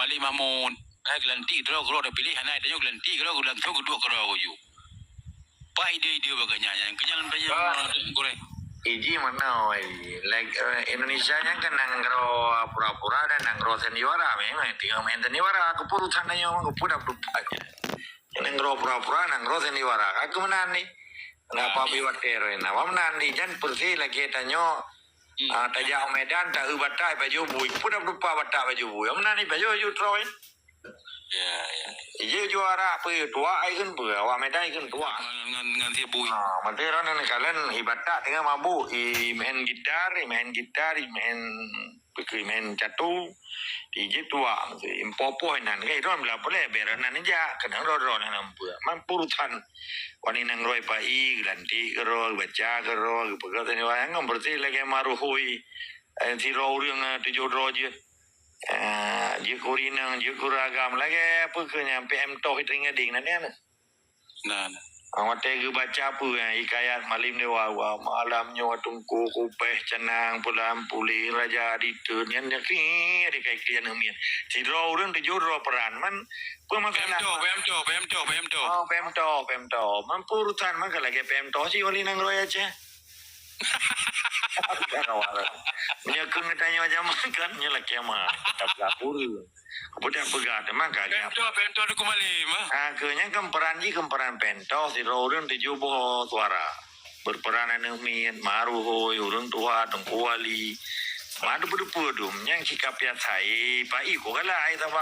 Mali Mahmud, gelanti kalau ada pilihan ada yang gelanti kalau gelanti kedua kalau you. Pai dia baganya yang kenyalan banyak goreng. Iji mana like Indonesia nya kan nanggro pura-pura dan nanggro seniwara memang tinggal main seniwara aku puru sananya aku pura aja nanggro pura-pura nanggro seniwara aku menani kenapa biwatero ina wa menani jan persi lagi tanyo tajak Medan tak ubatai baju bui pura lupa batak baju bui menani baju you troin Ya. Iji juara apa tua ai kan ber wa Medan kan tua Ngan dia bui. Matera nan kalian ibadah tengah mabuk main gitar, main catu, DJ tua, impopo nan kai ron bela boleh beranan aja, kadang ron nan pura. Man purutan wani nang roi pai, ganti kero, baca kero, pegat ni wayang ngam bersih lagi maruhui, si rorang tujuh roje. Je kurinang, je kuragam lagi apa kenya PM toh hitringa ding nan ya. Nah. Awak tega baca apa hikayat malim ni wawa malamnya tungku kupeh cenang pulang puli raja ditun yang nyaki ada kai kian hemian si ro urang tujuh ro peran man pemasalah pemto man purutan man kalau ke pemto si wali nang roya aja menyekeng tanya zaman kan nyelak kiamah tak lapur budak pegat memang kagak Pemto aku malim. Akhirnya kemparan pento si orang tujuh boh suara berperanan min maru hoi urang tua tengkuali madu berpudum yang sikap ya sai pai ko kala ai sama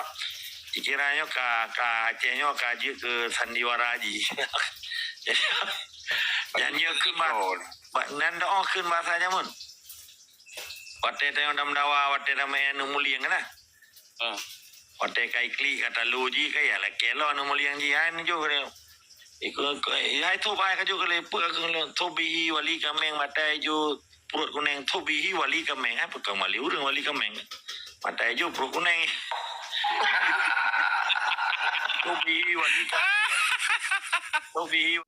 dikiranya ka acenyo kaji ke sandiwara ji janji ke nan do keun bahasanya mun wate tayong damdawa wate damayan muliang na Ote kai kli kata loji kai ala kelo no muliang jihan jo kare iko ya itu bai ka jo kale pu ka thobi wali kameng matai jo perut kuneng thobi wali kameng apa kamali urang wali kameng matai jo perut kuneng thobi wali thobi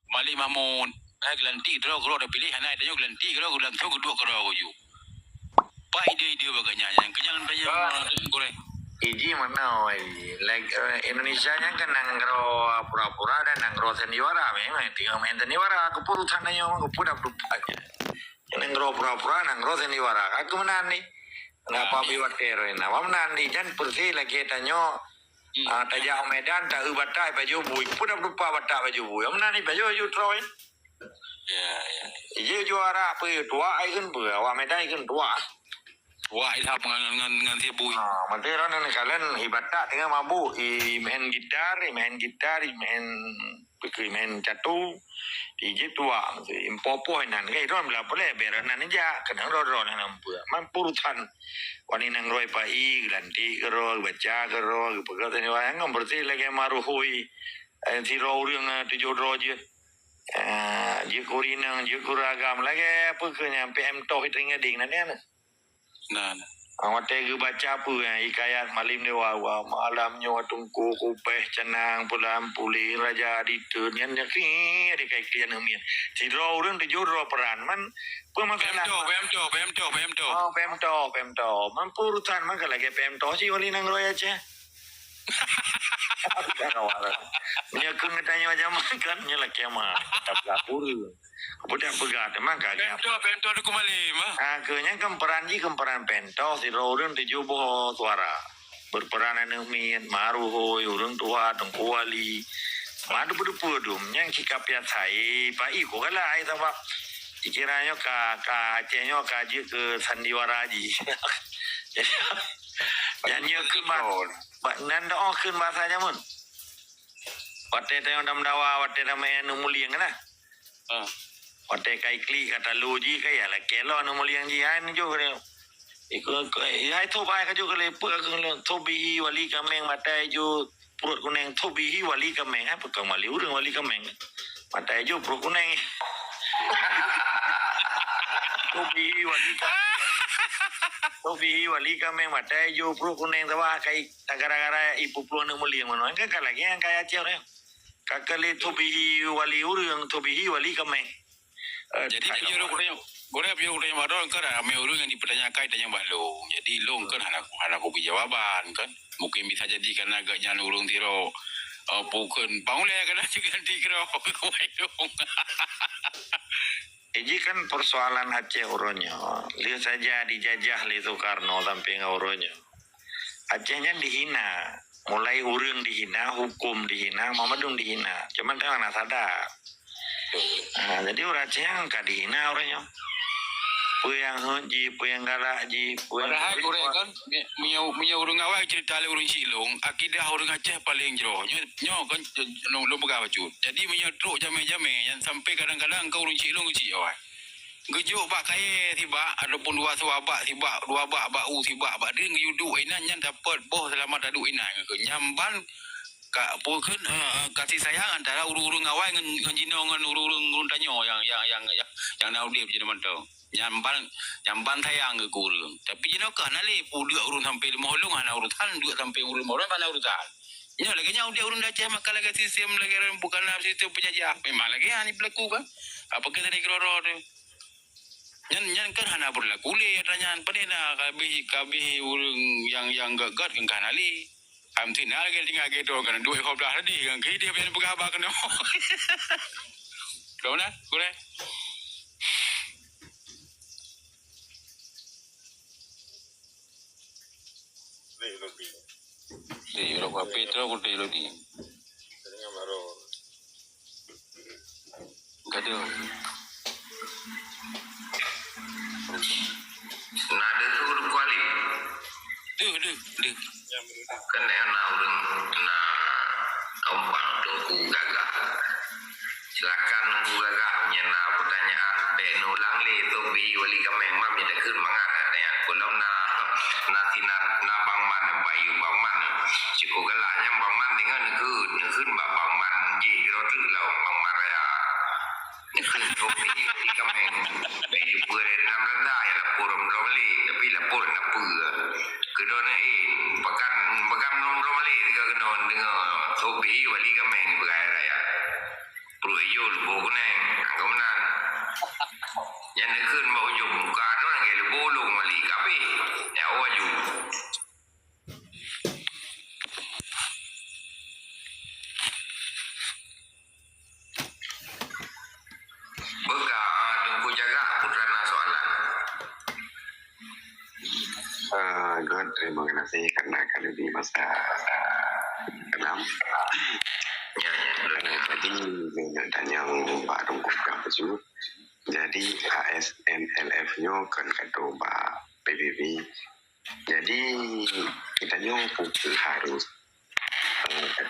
Mali Mahmud, gelanti kalau ada pilihan ada yang gelanti kalau gelanti kedua kalau you. Pai dia baganya yang kenyalan banyak goreng. Iji mana like Indonesia nya kan nanggro pura-pura dan nanggro seniwara memang tinggal main seniwara aku puru sananya aku pura aja nanggro pura-pura nanggro seniwara aku menani kenapa biwatero ina wa menani jan persi lagi tanyo tajak Medan tak ubatai baju bui pura lupa batak baju bui menani baju you troin Ya. Iji juara apa tua ai kan ber wa Medan kan tua Wah, itu ngan dia bui. Matera nan kalian ibadah tengah mabuk main gitar, main catu, DJ tua, impopo nan kai ron bela boleh beranan aja, kadang ron nan pura. Man purutan wani nang roi pai, ganti kero, baca kero, pegat ni wayang ngam bersih lagi maruhui, si ro urang tujuh roje. Je kurinang, je kuragam lagi apa kenya PM toh hitringa ding nan ya. Nah. Awak tega baca apa hikayat malim ni wawa malamnya tungku kupeh cenang pulang puli raja ditun yang nyaki ada kai kian hemian si ro urang tujuh ro peran man pemasalah pemto man purutan man kalau ke pemto si wali nang roya aja menyekeng tanya zaman kan nyelak kiamah tak lapur budak pegat memang kagak Pemto aku malim. Akhirnya kemparan pento si orang tujuh boh suara berperanan min maru hoi urang tua tengkuali madu berpudum yang sikap ya sai pai ko kala ai sama dikiranya ka acenyo kaji ke sandiwara ji janji ke nan do keun bahasanya mun wate tayong damdawa wate damayan muliang na Ote kai kli kata loji kai ala kelo no muliang jihan jo kare iko ya itu bai ka jo kale pu ka thobi wali kameng matai jo perut kuneng thobi wali kameng apa kamali urang wali kameng matai jo perut kuneng Tobi wali kameng matai jo perut kuneng tawa kai gara-gara ipu puluh no muliang mano kan lagi yang kaya cio kakali tubihi wali urang tubihi wali kame. Jadi dia udah madon kan ame urang yang dipertanyakan tanya balong. Jadi long kan anak kopi jawaban kan. Mungkin bisa jadi kan agak jangan urang tiro bukan paule kan juga dikira dong. Ini kan persoalan Aceh uronyo. Lihat saja dijajah li Soekarno sampai ngauronyo. Acehnya dihina, mulai urang dihina, hukum dihina, Muhammadung dihina. Cuman tengah nak sadar. Nah, jadi orang Aceh yang nggak dihina orangnya. Puyang hunji, puyang galak ji, puyang. Padahal orang kan punya orang awal cerita le orang Silong, akidah orang Aceh paling jero. Nyo kan lo pegang baju. Jadi punya truk jame-jame yang sampai kadang-kadang kau orang Silong uci awal. Gejuk bak kaya tiba ataupun dua suabak tiba dua bak u tiba bak dia ngeyuduk inan yang dapat boh selamat aduk inan ke nyamban kak pokon kasih sayang antara urung-urung awal dengan jinong urung-urung tanyo yang nau dia jadi mantau nyamban sayang ke kurung tapi jinong kan ali pudak urung sampai lima holong ana urutan dua sampai urung orang mana urutan nya lagi nya dia urung Aceh maka lagi sistem lagi bukan sistem penjajah memang lagi ani berlaku kan apa kita dikeroro tu Nyan kan hana berlaku le tanya padena kabih urang yang gagat kan kanali am tinal gel tinggal gitu kan dua kau dah tadi kan dia punya pegawai kan kau nak boleh lo kape tu aku deh lo di kado Nada suruh kuali. Deh. Kan yang urang na ompang tunggu gagak. Silakan nunggu gagak nyana pertanyaan ben ulang le tu bi wali kameng mam ya dekeur mangat ya kulom na tinar na bang man bayu bang man ciku galaknya bang man dengan nekeun bang man ji kira tu lau bang man ya nekeun tu bi wali kameng be pur nam randa ya lapor romli tapi lapor na pur kedona pekan nom romli tiga kenon dengan tu bi wali kameng beraya ya Puruyul bogneng kemudian yang nekun mau jom muka tu orang gelo bolong mali kape ya waju beka tunggu jaga putrana soalan God, terima kasih karena kali di masa ke-6 jadi dan yang baru buka baju jadi ASNLF-nya kan kata Mbak PBB jadi kita pukul harus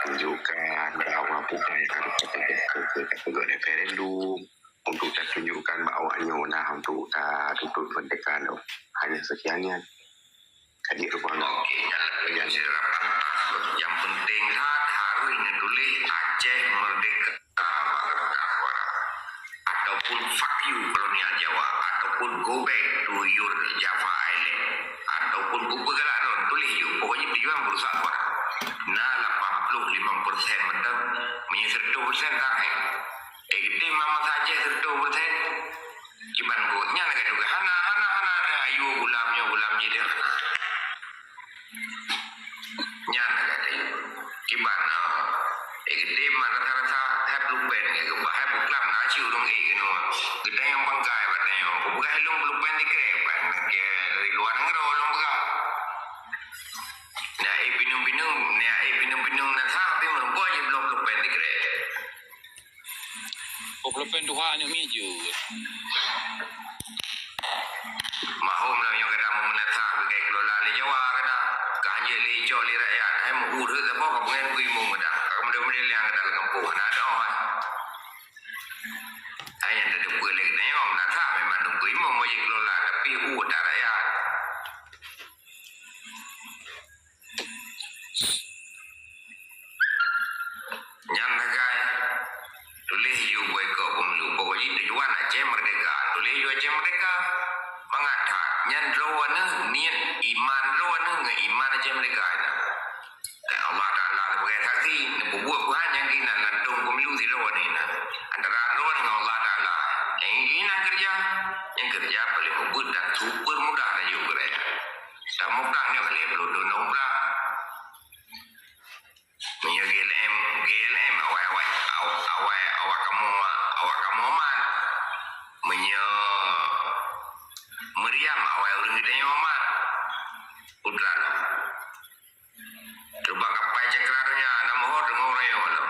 tunjukkan bahwa bukan harus ke referendum untuk tunjukkan bahwa nah untuk tutup pendekan hanya sekiannya jadi ruang yang penting harus ini tulis Aceh merdeka ataupun fuck you kolonial Jawa ataupun go back to your Java Island ataupun buku galak don tulis you pokoknya tujuan berusaha kuat nah 85% betul menyisir 2% kan kita mama saja 1% cuman gonya nak juga hana ayu gulam jadi nyana kata kiban ikde rasa heb lupen ke bahaya buklam na ci urung no gede yang bangkai batanya buka helong lupen dikre ban ke dari luar ngro long buka na binung na sa tapi merumpo aja belum lupen dikre lupen Tuhan yang miju mahum lah yang kena memenata bekai kelola le Jawa kena kanje le jo le rakyat ai mu urut apa ka pengen kui mu meda kemudian yang dalam kampung ada orang ai yang ada boleh ne yo menata memang dong kui mu mau kelola tapi udah rakyat yang nagai tulis you boykot pemilu pokoknya tujuan Aceh merdeka tulis you Aceh merdeka mengata nyan rawana niat iman rawana iman Aceh merdeka Allah Taala sebagai saksi buat Tuhan yang kina lantung ron ni na. Antara ron dengan Allah Taala. Yang kerja paling ubud dan super mudah lah juga ya. Tak mudah ni boleh peluduk nomrak. Punya GLM awak kamu amat. Punya meriam awak orang kita yang amat. Udran. Coba kapai cekrarnya nama orang yang malam.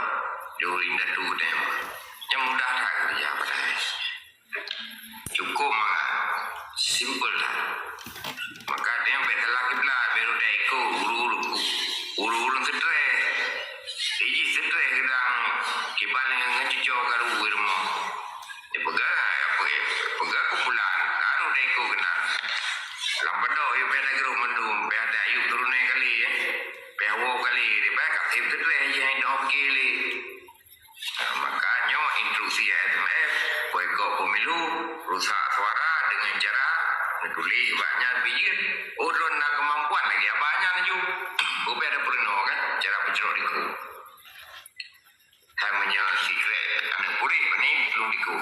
Jauh indah tu dem. Yang mudah lah kerja pada cukup mah simple lah. Maka dia betul lagi belah baru dia ikut uru stres. Iji stres kadang kiban yang ngecucuk karu rumah. Dia pegang kumpulan karu dia ikut kena. Lambat dah ia pada geru mendum pada ayub turun kali ya. Pehawo kali dia baik aktif stres je yang dah kili. Makanya intrusi ATMF boykot pemilu, rusak suara dengan cara menulis banyak biji. Orang nak kemampuan lagi banyak juga. Bukan ada pernah kan cara pencerok diku. Hanya secret anak puri ni belum diku.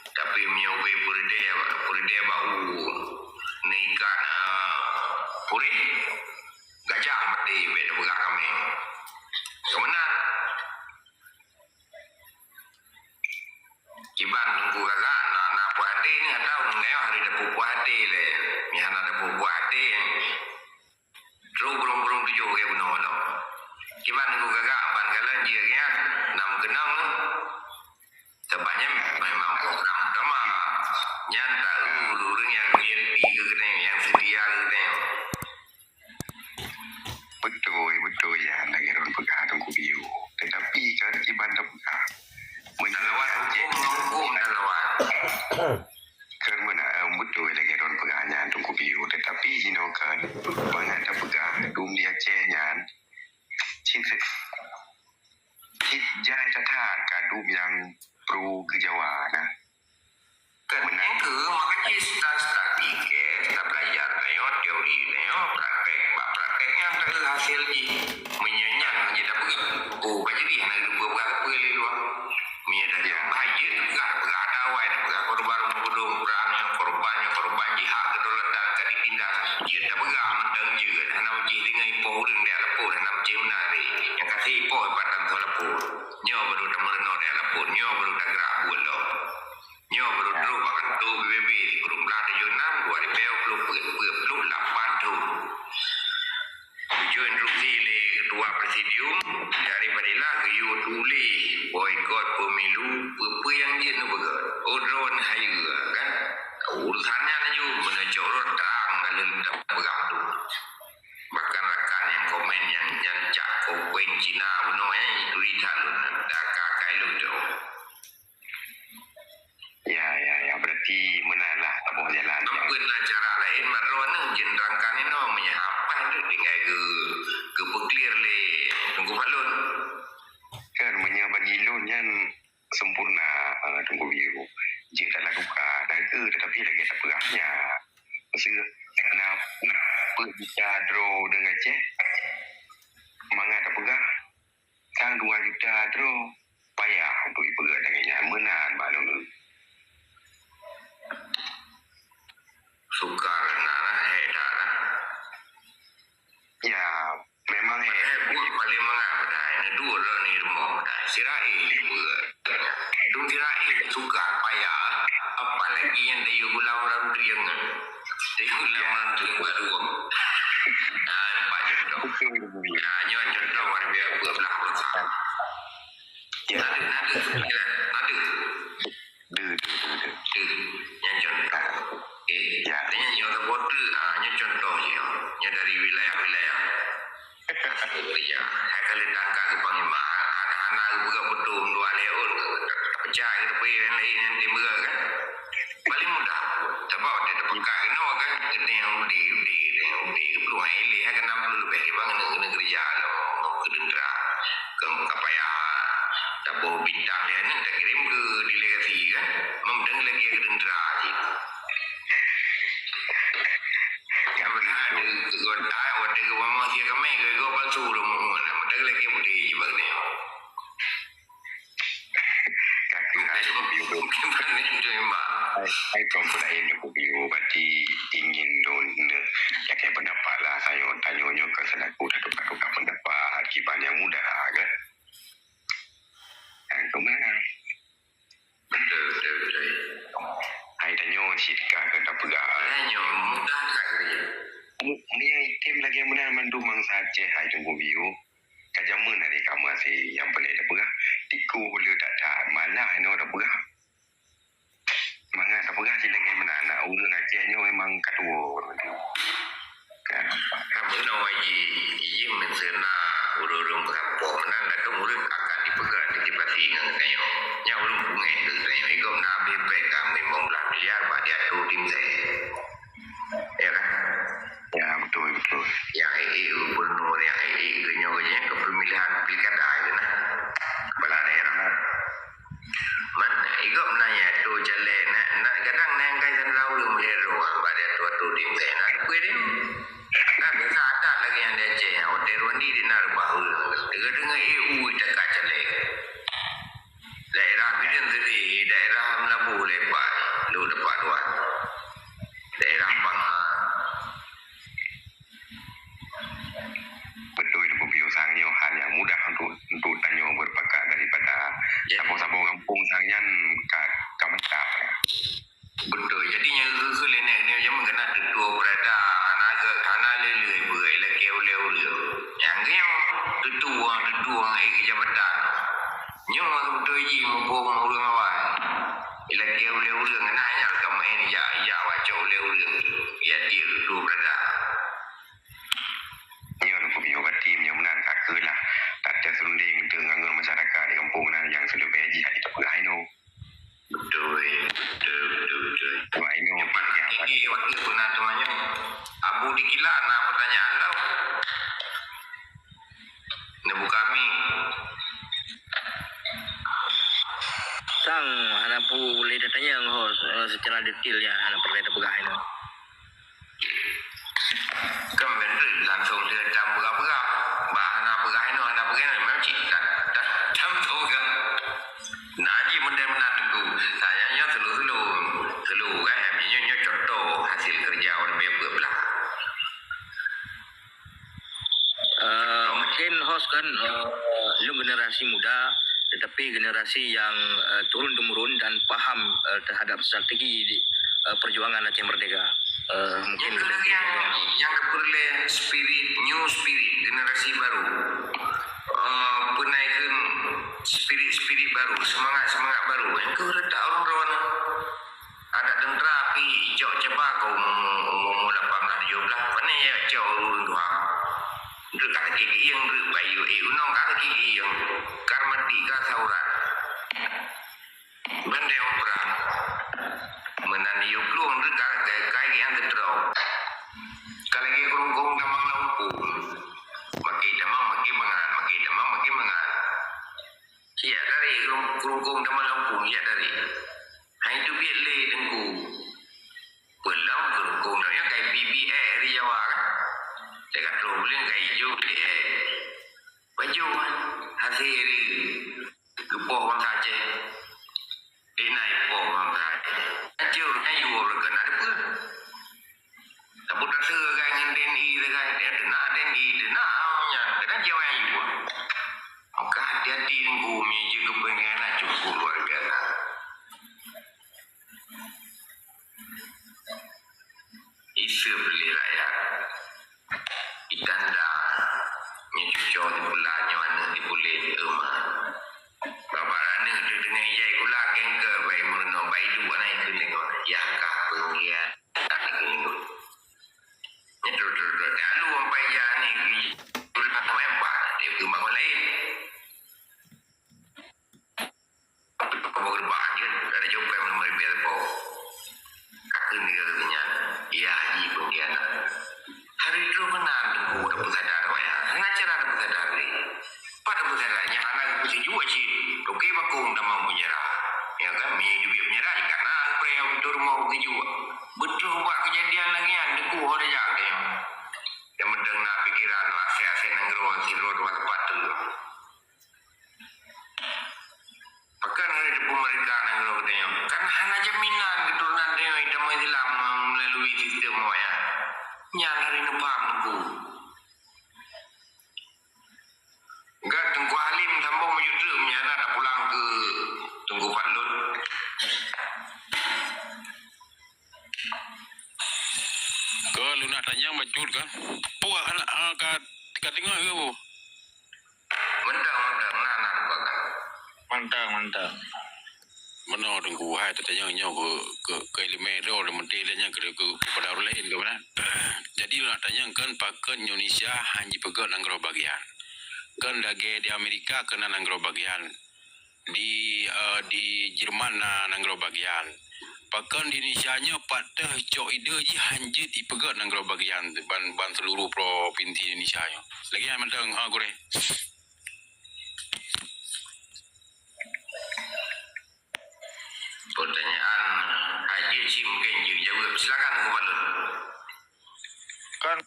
Tapi menyobai puri dia bau nikan puri gajah mati beda bergerak kami. Kemenang. Kiban tunggu kakak nak puas hati ni atau nengah hari dah puas hati le. Ni anak dah puas hati. Terus belum tujuh ke benar lah. Kiban tunggu kakak ban kalan dia ke nam kenang tu. Sebabnya memang program utama. Yang tahu orang yang VIP ke kena yang sedia ke kena. Betul ya lagi orang pegang tunggu biu. Tetapi kan kiban tak pegang. Lawan hukum dan lawan. Kerana betul lagi orang pegangnya tunggu biu. Tetapi kan banyak tak pegang. Dum dia cenyan. Cinta. Jai catatan kadum yang pro ke Jawa nah. Kan ke makanya start tiket, start belajar teori prakteknya antara hasil ni menyanyian aja dah pergi. Oh, baju dia nak dua berapa kali luar. Menyadari bahaya juga berada awal dah korban jihad kedaulatan kali tindak. Dia dah pegang mentang juga dah nak uji dengan ipoh orang dia lapor dah nak uji menari. Yang kasih ipoh pada tu lapor. Nyo baru dah merenung dia lapor, nyo baru dah gerak buat lo. Nyo baru terus bahkan tu BBB di kurung belanda Yunam 2028 tu. Tujuh instruksi le ketua presidium daripadalah ke tuli boykot pemilu apa yang dia nak buat. Odron hayu kan. Urusannya tu menecorot terang kalau tak pegang tu. Bahkan rakan yang komen yang cak komen Cina bunuh itu ditalun dah kakai lu tu. Ya berarti menalah tak boleh jalan. Apa cara lain maron jenrangkan ini menyahapan tu dengan ke clear le tunggu balon. Kan bagi loan yang sempurna tunggu biru. Dia dah lakukan dan ke tetapi lagi tak perahnya. Maksudnya kenapa bisa draw dengan cek? Mangat tak pegah. Sang 2 juta draw. Payah untuk dipegang dengannya. Menahan balon tu. Sukar nak dah. Ya, memang buat paling mengapa ini dua orang ni rumah dah. Sirai buat. Dum sirai sukar payah. Apalagi yang dia gula orang triang. Dia gula orang triang baru. Nampak je tu. Nyo contoh orang dia buat belah belah. Ya. Ada. Yang contoh. Ya. Tanya yang terbodoh, yang contoh je. Yang dari wilayah-wilayah. Ya, kalau tangkap ke Panglima, anak-anak buka betul 2 leon, pecah ke tepi yang lain yang timur kan. Paling mudah. Sebab dia terpekat kena kan, kita yang udi, perlu elih kan 60 lebih bang negeri jalan, ke dendera, ke kapaya. Tak boleh bintang dia ni tak kirim ke delegasi kan. Memang lagi ke dendera je. Yang berada kegoda waktu ke mama dia kami ke go palsu rumah mana. Mudah lagi budi je bagni. Panen tu mbak. Saya komplain aku bio berarti ingin don ya kayak pendapat lah saya tanya ke selaku tukar pendapat akibat yang mudah ke. Kemudian Betul. saya tanya sitkah ke tak pegah. Hanya mudah tak kerja. Punya item lagi yang benar mendumang saja hai tunggu bio. Kajaman hari kamu masih yang boleh dah pegah. Tiku hulu tak tahan malah no dah pegah. Mangat tak pegah sila dengan mana nak urang acehnya memang kedua kan. Kamu nak wajib ia mensena urung berapa nak tu urut akan dipegang di pasti dengan kayo. Nya urung bungai tu kayo ikut nabi baik kami membelah miliar pak dia tu tim saya. Ya kan? Ya betul. Yang EU gubernur yang EU kenyonya kepemilihan pilkada itu nah. Kepala daerah. Mana ikut menanya tu jalan nak kadang nang kaitan tahu lu melihat ruang pada tu tim saya nak kuih nah biasa ada lagi yang dia cek hotel Rondi di Narbahul dengan EU dekat jalan daerah Bidin Seri daerah Melabu lepas lu depan luar daerah Bangka Betul ibu bio sangnya hal yang mudah untuk tanya berpakat daripada sabung-sabung kampung sangnya kamentah. betul jadinya sulit ni yang mengena tetua berada anak lele berai lagi oleh yang dia tetua jabatan nyo betul ji mau urang awal lagi oleh ngena hanya kamu ini ya wajo oleh ya dia tu berada Ini orang bio tim yang menang kakak lah. Tak ada serunding dengan masyarakat di kampung yang sudah beji hati tak pegah ini. betul Sebab ini ini waktu pernah temannya Abu dikila nak pertanyaan tau Nebu kami Sang hana pu boleh datanya secara detail ya hana perlu pegah ini. kan bener langsung dia campur apa bahan apa ini ada apa memang cinta tak campur kan naji benar-benar tunggu sayangnya selalu kan namanya contoh hasil kerja orang beberapa Mungkin host kan lu generasi muda tetapi generasi yang turun temurun dan paham terhadap strategi perjuangan Aceh Merdeka. Mungkin yang perlu new spirit generasi baru penaikan spirit baru semangat baru yang kau letak orang ada tentera api hijau cepat kau umur 18-17 mana ya hijau urun dua dekat gigi yang bayu unong kata gigi yang karmati kasauran benda yang perang menani yuklung dekat kai yang terau kalau lagi kurung damang lampu maki damang maki mangan ya dari kurung damang lampu ya dari hai tu biar le dengku pulang kurung dia kayak BBA di Jawa kan dekat problem kayak hijau dia baju hasil gepoh bang Aceh dinai poh bang Aceh ajur ayu orang ada pun tapi tak segan dengan DNI dengan dia dengar DNI dengar nya kena jauh ayu maka hati-hati tunggu meja kepengenan cukup luar biasa isu beli rakyat itanda nyecucok di bulannya mana di boleh di rumah babarane tu dengan ijai kula kengke baik merenung baik dua naik ke lingkung ya kah pengiat tak ke lingkung nyetul lalu sampai ya ni kula tak memang dia ke bangun lain kamu gerbang je ada jumpa yang meribet po kakak ni katanya ya haji pengiat hari itu benar tunggu ada pesadar ya ngajar ada pesadar ni pada pesadarnya anak bisa juga sih oke bakung tak mau menyerah ya kan hidup menyerah karena pria betul mau juga betul buat kejadian lagi yang deku ada jak dia yang mendengar pikiran asyik-asyik nanggeruan si roh tempat tu bahkan ada di mereka negara katanya. Kan hanya jaminan keturunan dia hitam Islam melalui sistem ya. Nyan hari nu paham tu. Enggak Tengku Halim sambung menyudah menyana tak pulang ke Tengku Patlut. Ke lu nak tanya bacut kan? Puak anak kat tengok ke bu? Mentang nak bukan. Mantap. Mana tengku hai tanya ke elemen ro le menteri nya ke kepada orang lain ke mana? Jadi lu nak tanya kan pakai Indonesia hanya pegang nanggro bagian. Kan lagi di Amerika kena nanggro bagian. Di Jerman nanggro bagian. Pakan di Indonesia-nya patah cok ide je hanjit ipegat nanggro bagian ban seluruh provinsi Indonesia-nya. Lagi yang mentang gore. Pertanyaan Haji sih mungkin jawab. Silakan Tengku Patlut. Kan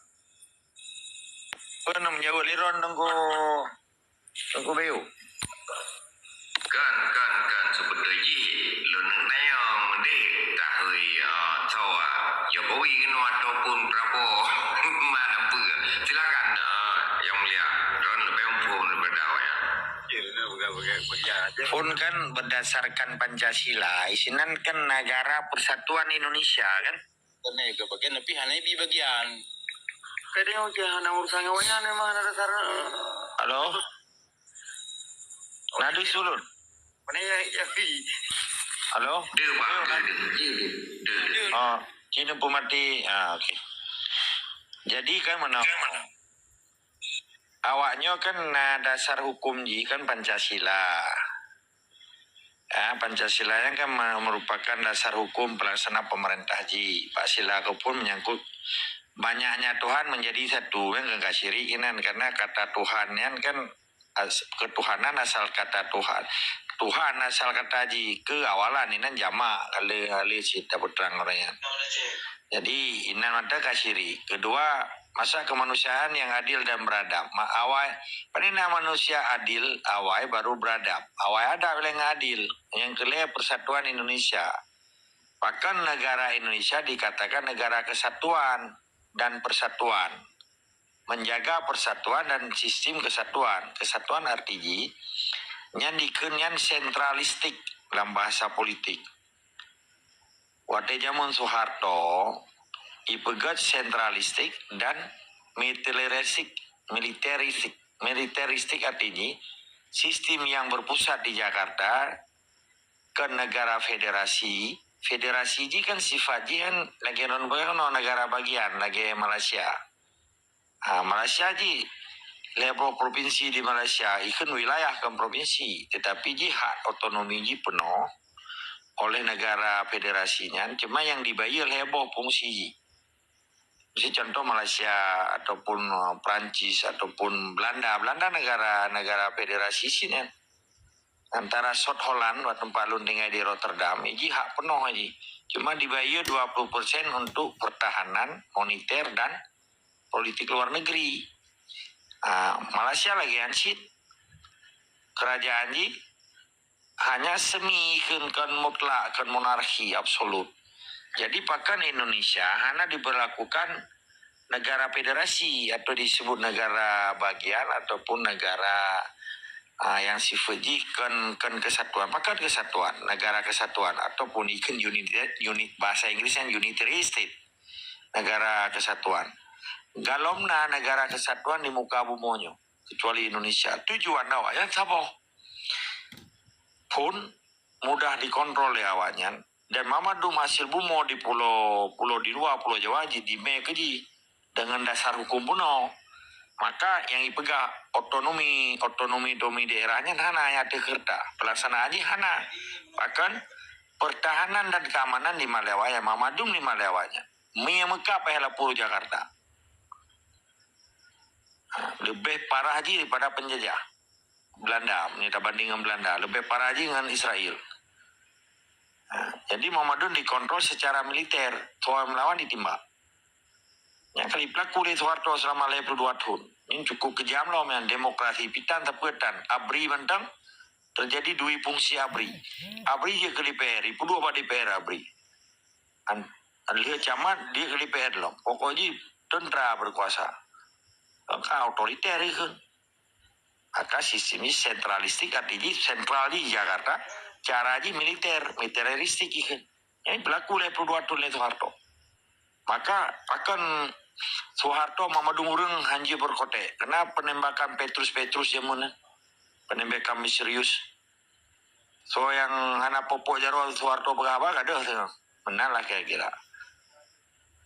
pernah menjawab liron tengku beu. Kan seperti lo nanya mende tak hui tawa Jokowi kena ataupun Prabowo mana pun silakan yang mulia Ron lebih umum daripada ya. Pun kan berdasarkan Pancasila, isinan kan negara persatuan Indonesia kan. Kena ke bagian tapi hanya di bagian. Kadang ujian urusan awalnya memang ada dasar. Halo. Nadu sulun. Mana ya? Halo. Dia bang dia. Oh, Cina pemati. Okey. Jadi kan mana? Awaknya kan dasar hukum ji kan Pancasila. Pancasila yang kan merupakan dasar hukum pelaksana pemerintah ji. Pancasila pun menyangkut banyaknya Tuhan menjadi satu yang enggak syirik karena kata Tuhan kan ketuhanan asal kata Tuhan asal kata ji ke awalan ini jamak kali cita putrang orangnya. Jadi inan mata kasiri. Kedua, masa kemanusiaan yang adil dan beradab. Awal panina manusia adil, awal baru beradab. Awal ada yang adil. Yang kelima persatuan Indonesia. Bahkan negara Indonesia dikatakan negara kesatuan dan persatuan. Menjaga persatuan dan sistem kesatuan. Kesatuan artinya yang dikenyan sentralistik dalam bahasa politik. Waktu zaman Soeharto, ipegat sentralistik dan militeristik artinya sistem yang berpusat di Jakarta ke negara federasi. Federasi ini kan sifatnya kan lagi negara bagian, lagi Malaysia. Malaysia ji level provinsi di Malaysia ikan wilayah kan provinsi, tetapi ji hak otonomi ji penuh oleh negara federasinya, cuma yang dibayar heboh fungsi. Misalnya contoh Malaysia ataupun Perancis ataupun Belanda negara federasi sini. Antara South Holland waktu tempat lu tinggal di Rotterdam, ini hak penuh aja. Cuma dibayar 20% untuk pertahanan, moneter dan politik luar negeri. Malaysia lagi ansip kerajaan ji hanya semi kan mutlak kan monarki absolut. Jadi pakan Indonesia hanya diberlakukan negara federasi atau disebut negara bagian ataupun negara yang sifatnya kan kesatuan, pakan kesatuan, negara kesatuan ataupun ikan unit bahasa Inggrisnya unitary state, negara kesatuan. Galomna negara kesatuan di muka bumonyo kecuali Indonesia. Tujuan awalnya apa? Pun mudah dikontrol ya awalnya. Dan Mamadum hasil bumo di pulau di luar Pulau Jawa di Mekeji dengan dasar hukum puno. Maka yang dipegang otonomi daerahnya hana ya kerta pelaksanaannya hana. Bahkan pertahanan dan keamanan di Malewanya Mamadum di Malewanya. Mekah pehla Pulau Jakarta. Lebih parah aja daripada penjajah Belanda, kita bandingkan Belanda, lebih parah aja dengan Israel. Jadi Muhammadun dikontrol secara militer, soal melawan ditimbak. Yang kali pelaku di Soeharto selama 52 tahun, ini cukup kejam loh, men. Demokrasi pitan tepetan, abri bentang, terjadi dua fungsi ABRI. ABRI dia ke DPR, perlu apa DPR ABRI. Dia camat, dia ke DPR loh. Pokoknya tentera berkuasa. Maka otoriter kan. Maka sistem ini sentralistik, artinya sentral di Jakarta, caranya militeristik kan. Yang berlaku oleh Purwokerto oleh Soeharto. Maka akan Soeharto Mamadou Murung hanji berkote. Kena penembakan Petrus yang mana? Penembakan misterius. So yang anak popok jaro Soeharto berapa ada tu. Benar lah kira-kira.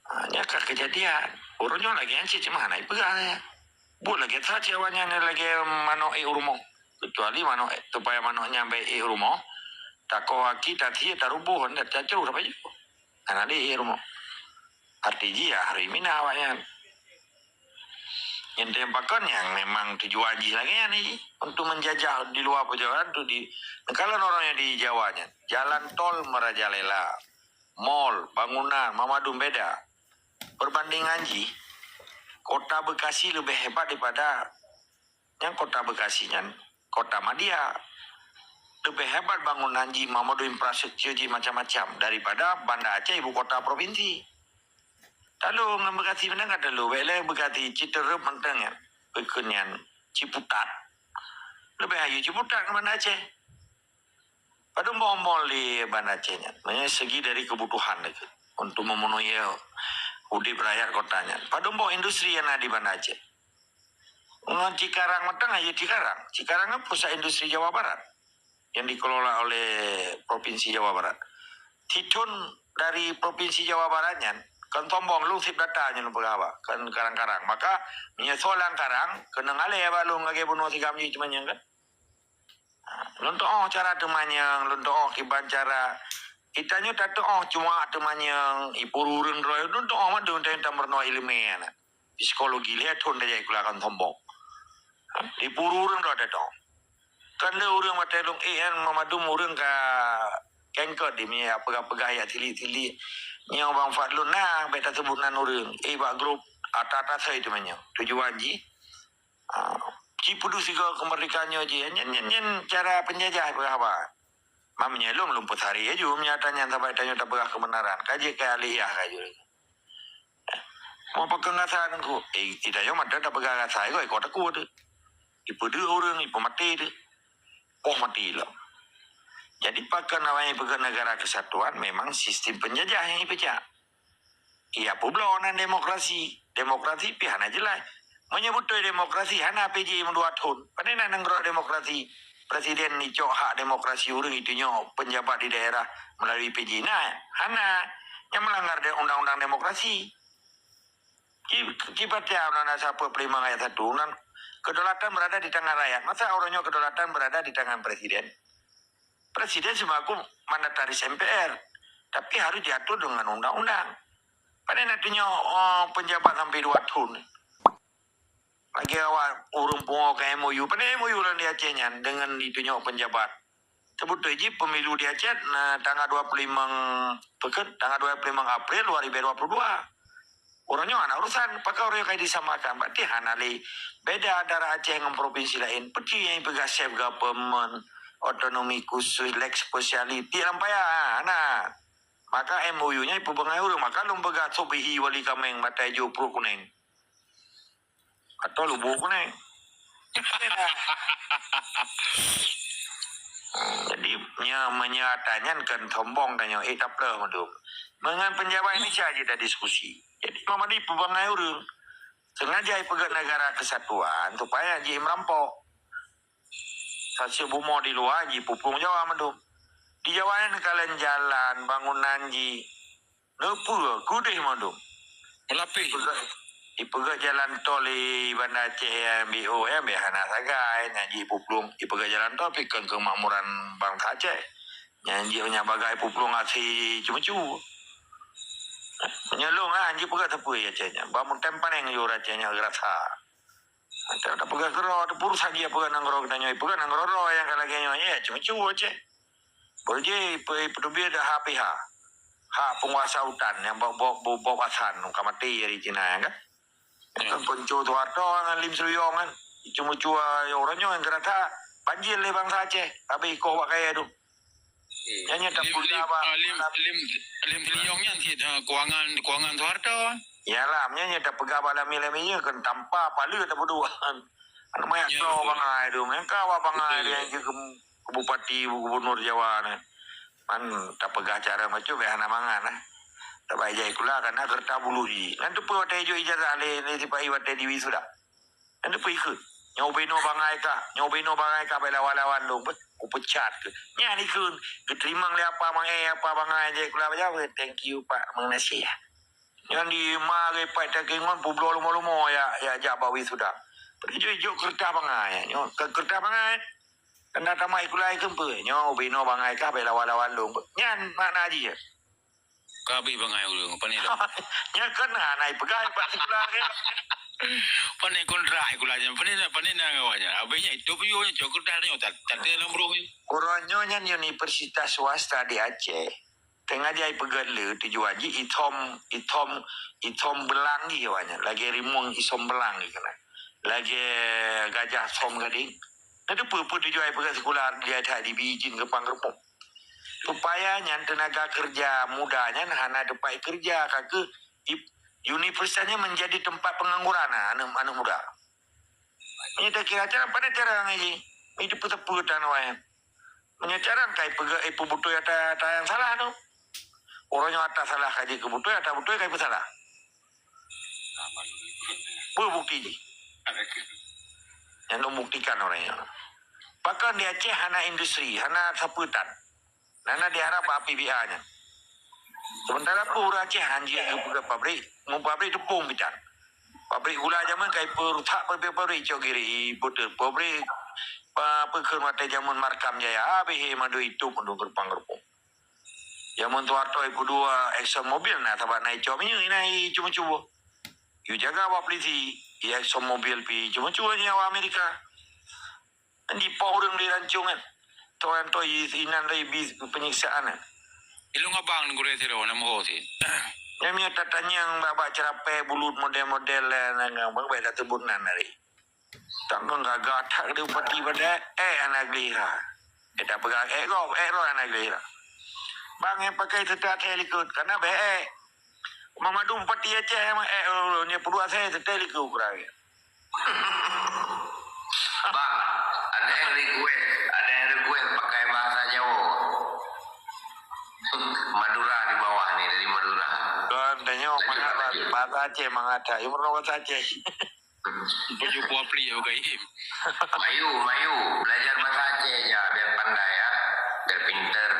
Hanya kejadian. Orangnya lagi yang cuma anak pegang ya. Buat lagi saja awalnya lagi mano rumah. Kecuali mano supaya mano nyampe rumah. Tako haki tadi tarubuhan dan cacu apa juga. Anak di rumah. Artinya ya hari ini awalnya. Yang tempakan yang memang tujuan lagi nih untuk menjajah di luar perjalanan tu di kalau orangnya di Jawanya jalan tol merajalela, mall, bangunan, Mamadou beda. Perbandingan kota Bekasi lebih hebat daripada yang kota Bekasinya kota Madia. Lebih hebat bangunan Mamadou infrastruktur macam-macam daripada Banda Aceh ibu kota provinsi. Lalu Bekasi mana kata lu, bela Bekasi Citerup mentengnya, Bekunian Ciputat, lebih ayu Ciputat ke Banda Aceh. Pada mall di Banda Acehnya, makanya segi dari kebutuhan itu untuk memenuhi udip rakyat kotanya. Pada mau industri yang ada di Banda Aceh. Cikarang menteng aja Cikarang kan pusat industri Jawa Barat yang dikelola oleh Provinsi Jawa Barat. Titun dari Provinsi Jawa Baratnya. Kan tombong lu sip datanya lu pegawai kan karang-karang maka menyesolang karang kena ngale ya balung lagi bunuh si kami cuma yang kan lontok cara temanyang lontok kiban cara kitanya tato cuma temanyang ipururun roy lontok mah dun tentang berno ilmiah psikologi lihat hon dah ikulakan tombong ipururun roy tato kan le urang matelung Mamadou urang ka kengkot di mi pegah-pegah ya tili-tili yang bang Fadlun nah beta sebut nan urang bak grup atas saya itu banyak tujuan cipudu siga kemerdekaannya nyen cara penjajah berapa mamanya lumput hari aja menyatanya sampai tanya tak berah kebenaran kaji kali ya kaji mau pakai ngasaran ku tidak yo mata tak berah ngasai ko kota ku tu ipudu urang ipu mati tu mati lah. Jadi pakai namanya pegang negara kesatuan memang sistem penjajah yang dipecah. Iya publonan demokrasi pihak aja lah. Menyebut demokrasi hana PJ menduat hun. Padahal nengrok demokrasi presiden ni cok hak demokrasi urang itu nyo penjabat di daerah melalui PJ nah hana yang melanggar undang-undang demokrasi. Kibatnya undang-undang siapa prima ayat 1 kedaulatan berada di tangan rakyat. Masa orangnya kedaulatan berada di tangan presiden? Presiden semaku mandataris MPR, tapi harus diatur dengan undang-undang. Padahal nantinya penjabat sampai 2 tahun. Lagi awal urung pungo ke MOU, padahal MOU lah di Acehnya dengan itunya penjabat. Sebut tu pemilu di Aceh tanggal 25 April 2022. Orangnya anak urusan, pakai orang yang kayak disamakan. Berarti hanali beda antara Aceh dengan provinsi lain. Pergi yang pegang self government. Otonomi khusus, lex speciality lampai nah. Maka MOU-nya ipu bangayur maka lu pegat sobihi wali kameng matai jo pro kuning. Atau lu bu kuning. Jadi menyatanya kan tombong tanya taple madum. Dengan penjabat ini saja ada diskusi. Jadi mama di ipu bangayur sengaja pegat negara kesatuan supaya dia merampok. Saksi bumo di luar ji pupung Jawa madum. Di Jawa ni kalian jalan bangunan ji nepul gudeh madum. Melapih. Ipegat jalan tol di Banda Aceh MBO behana sagai nyanyi pupung ipegat jalan tol pikun kemakmuran bangsa Aceh. Nyanyi nya bagai pupung asih cuma-cuma. Menyelung anji pegat tepu ya Acehnya. Bangun tempan yang yur Acehnya gerasa. Ada pegang kero, ada purus lagi pegang nanggro kita nyoi, pegang nanggro yang kalau lagi nyoi, cuma aja. Boleh pedubi ada HPH, hak penguasa hutan yang bawa pasan, kamati dari Cina kan. Kan pencu tu harta dengan lim seruyong kan, cuma orangnya yang kerata Banjir le bangsa Aceh. Habis kau buat kaya tu. Nyanyi tak pula apa. Lim Triliungnya keuangan Soeharto. Yalah, nyanyi tak pegang balami-laminya kan tanpa palu tak berdua. Anu banyak Ya, flow betul. bangai tu. Mereka awak bangai Betul. dia je ke Bupati Gubernur Jawa ni. Man tak pegang cara macam behana mangan lah. Tak baik jai kula karena kerta bulu ji. Nanti pun watai jo ijazah le sipai watai di wisuda. Nanti pun ikut. Nyobeno bangai ka bela lawan lu. Ku pecat ke. Nya ni kun keterima le apa bangai je kula baca. Thank you Pak mengnasihat. Yang di mari pai tak kengon publo lumo ya jaba wisuda. Pergi kerta bangai. Nyo kerta bangai. Kena tamai kulai kempe. Nyo beno bangai ka bela lawan lu. Nyan makna ji. Kabi bangai ulung pani dah. Nya kena naik pegai pak sekolah ke. Pani kontrak kulanya. Pani na ngawanya. Abenya itu punya cukup dah ni tak nombor ni. Koronyo nyan universitas swasta di Aceh. Tengah dia pegala tujuan ji itom belang ni awanya. Lagi rimung isom belang ni kena. Lagi gajah som gading. Nanti apa tujuan pegang sekolah dia tak diizin ke panggerpong. Supaya tenaga kerja mudanya hana dapat kerja kaki universitasnya menjadi tempat pengangguran anak muda. Ini tak kira cara pada cara ini. Itu peta-peta nawanya. Menyacaran kai pega butuh ada yang salah tu. Orangnya atas salah kaji ke butuh ada butuh kai salah. Bukti je. Yang membuktikan orangnya. Bahkan di Aceh hana industri, hana saputan. Nana diharap PBA-nya. Sementara pura Aceh anjir ke pabrik. Mau pabrik tu pun bicara. Pabrik gula zaman kai perutak pabrik cogiri butuh pabrik pekermata zaman markam jaya. Habis madu itu pun gerpang-gerpong. Zaman Soeharto ibu dua Exxon Mobil nah tabak naik comnya ini cuma-cuma. You jaga awak polisi. Exxon Mobil pi cuma-cuma ni awak Amerika. Di pohon di rancungan. Tuan tu inan lagi penyiksaan. Ilung abang ngure tiro nama ho si. Yang punya tatanya yang babak cerapai bulut model-model yang bagai dah tebunan hari. Tanggung gagak tak dia upati pada anak gelira. Kita pegang ro anak gelira. Bang yang pakai setat helikopter karena Mama du upati Aceh yang ni perlu saya setat helikopter kurang. Bang, ada yang request pakai bahasa Jawa. Madura di bawah ni, dari Madura. Dan tanya mana bahasa Aceh mengada. Yang pernah bahasa Aceh. Baju puapli ya kaim. Mayu, belajar bahasa Aceh aja biar pandai ya, biar pinter.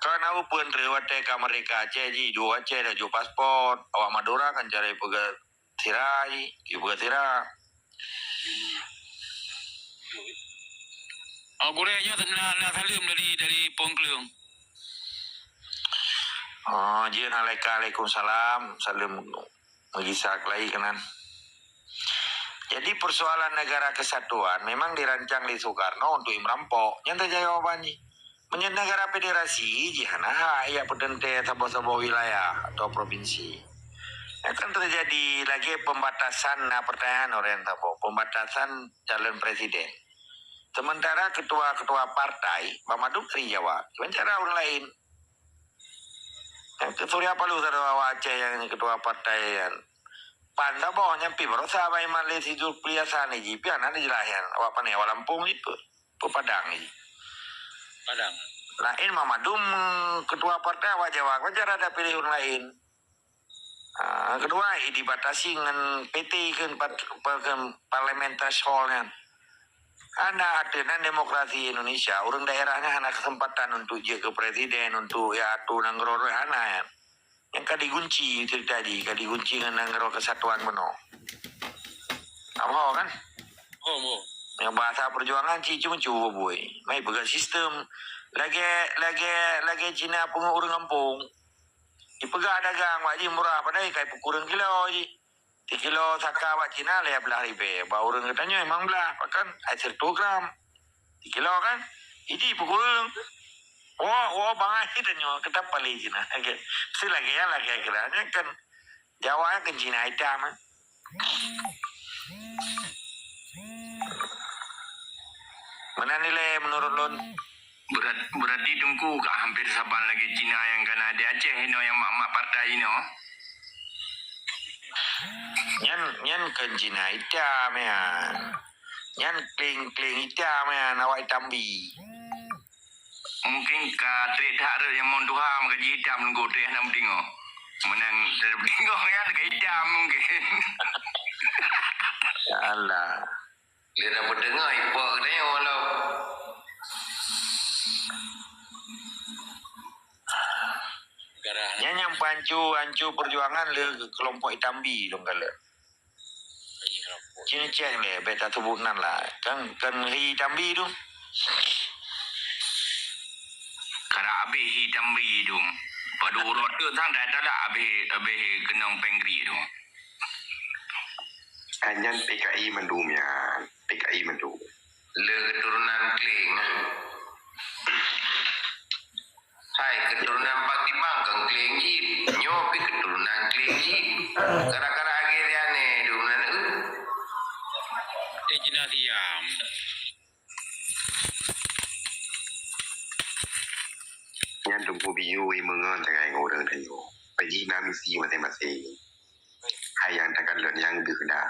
Kan aku pun lewat ke mereka Aceh ji, dua Aceh dah jual pasport. Awak Madura kan cari pegat tirai, pegat tirai. Ngure nya nak salim dari Pongklung. Jin Waalaikumsalam. Salam mengisak lagi kanan. Jadi persoalan negara kesatuan memang dirancang di Soekarno untuk merampok. Yang terjadi jawabannya. Menjadi negara federasi, jihana ya pedente sebuah wilayah atau provinsi. Akan terjadi lagi pembatasan pertanyaan orang tabo, pembatasan calon presiden. Sementara ketua-ketua partai, Mamadou Tri Jawa, cara orang lain. Yang Surya Palu Sarawak Aceh yang ketua partai yang Panda bawa nyampi baru sahabat yang Malaysia itu peliasaan ni jipian ada jelasan awak panen awak Lampung ni pe Padang ni. Padang. Lain Mamadum ketua partai awak Jawa cara ada pilih orang lain. Kedua dibatasi dengan PT kan parliamentary hall kan. Ada demokrasi Indonesia, orang daerahnya ada kesempatan untuk je ke presiden, untuk ya tu nanggro ya. Yang kadi kunci itu tadi, kadi kunci dengan nanggro kesatuan meno. Apa kan? Oh. Yang bahasa perjuangan cuma boy. Mai pegang sistem lagi Cina pengurus kampung. Dipegang dagang wajib murah padahal kai kurang kilo je. 3 kilo saka wak Cina leh belah ribe. Ba orang katanya memang belah kan hasil 2 gram. 3 kilo kan. Ini kurang. Oh bangai tanya kita paling Cina. Okey. Si lagi kiranya kan Jawa kan Cina hitam. Mana nilai menurut Lun? Berarti tunggu kak hampir saban lagi Cina yang kan ada Aceh yang mak partai Nyan ke Cina hitam ya. Nyan kling hitam ya nawai tambi. Mungkin ka trik tak yang mau duha maka hitam nunggu trik nak tengok. Menang dari tengok kan ke hitam mungkin. Alah. Dia dapat dengar ipak katanya walau. Nyan yang pancu perjuangan le kelompok hitambi dong kala. Cina cek le beta tubunan lah. Kan hitambi tu. Kara abe hitam bi tu. Padu urut tu tang dah tak abe kenang pengri tu. Anyan PKI mendum ya. PKI mendum. Le keturunan Kling. Hai keturunan Pak Timang kang Kling ji. Nyopi keturunan Kling ji. Kara-kara akhirnya ni dunan Cina siam. Nyan tunggu biu mengon tak ai ngorang tayo. Paji na misi masing-masing. Hai yang takkan lon yang bikna.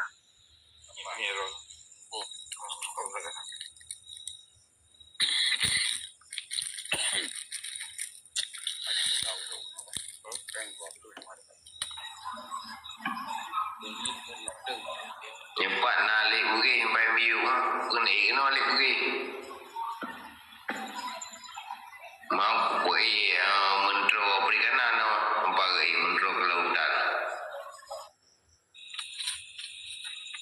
Nyepat nak alik bugis sampai biu pun kena alik bugis. Mau buat menteri perikanan bagi menteri kelautan.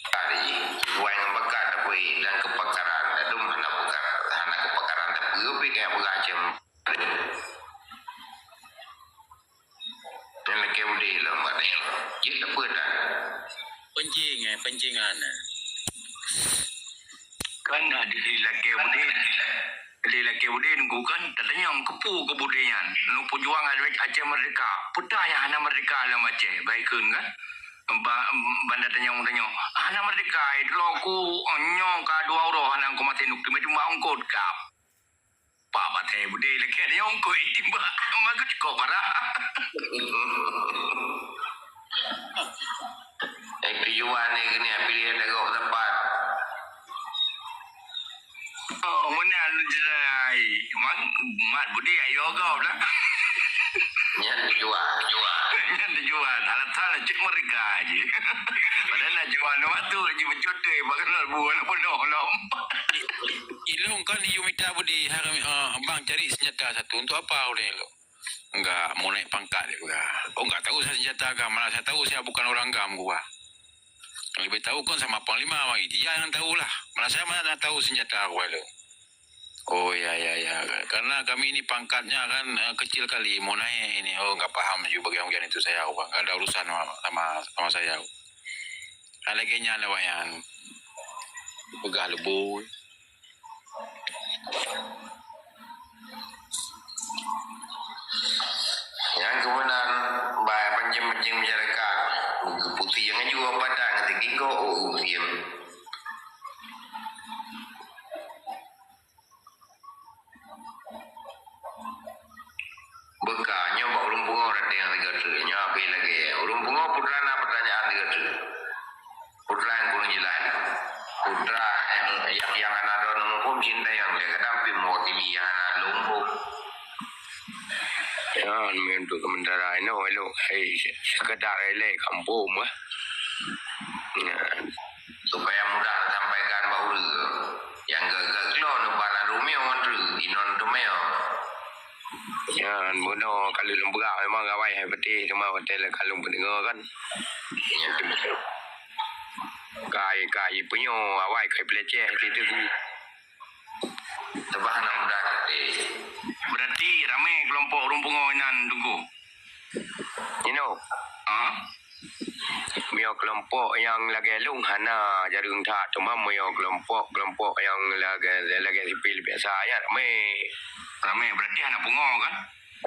Hari buat yang bakat tapi dan kepakaran dan mana perkara anak kepakaran tapi lebih kayak beracam. Yang lagi udah lah maknanya. Jadi apa dah? Pencingan. Kan ada lelaki budaya nunggu kan tadanya ang kepu kebudayaan nu perjuangan Aceh merdeka putar yang anak merdeka dalam Aceh baikun kan banda tanya anak merdeka itu aku onyo ka dua roh anak ko mati nuk cuma ongkot kap pak batai budaya lelaki ada yang ongkot timba magut kok para tujuan ni kini pilihan negara tempat. Oh, mana jerai? Mat budi ayo kau dah. Yang dijual. Alat-alat cik mereka aje. Padahal nak jual nama tu je mencutai bakal buat apa nolong. Ilung kan you minta budi bang cari senjata satu untuk apa oleh lo? Enggak mau naik pangkat dia juga. Oh enggak tahu saya senjata agam. Malah saya tahu saya bukan orang agam gua. Lebih tahu kan sama panglima bagi dia yang tahu lah. Malah saya mana tahu senjata gua lo. Oh ya. Karena kami ini pangkatnya kan kecil kali mau naik ini. Oh enggak paham juga bagian itu saya bang. Enggak ada urusan sama saya. Laginya lewat yang begah lebu. Yang kemudian bayar penjem masyarakat putih yang juga pada ngerti kiko diam. Bekanya bak urung bunga ada yang tiga nya apa lagi urung bunga putra na pertanyaan tiga putra yang kurang jelas putra yang anak ada hukum cinta yang dia kenapa mewakili yang anak lumpuh. Ya, untuk sementara ini, lo, sekedar ele kampung mah. Supaya mudah sampaikan bahwa yang gagak klon para Romeo mantu inon Romeo. Ya, bono kalau lembagak memang gawai hebatih cuma hotel kalau pendengar kan. Ya. Kai punya awai kai peleceh itu. Tebahan mudah. Berarti ramai kelompok rumpungonan tunggu. You know, mio kelompok yang lagi lung hana jarung tak cuma mio kelompok yang lagi sipil biasa ya Ramai berarti anak pungo kan?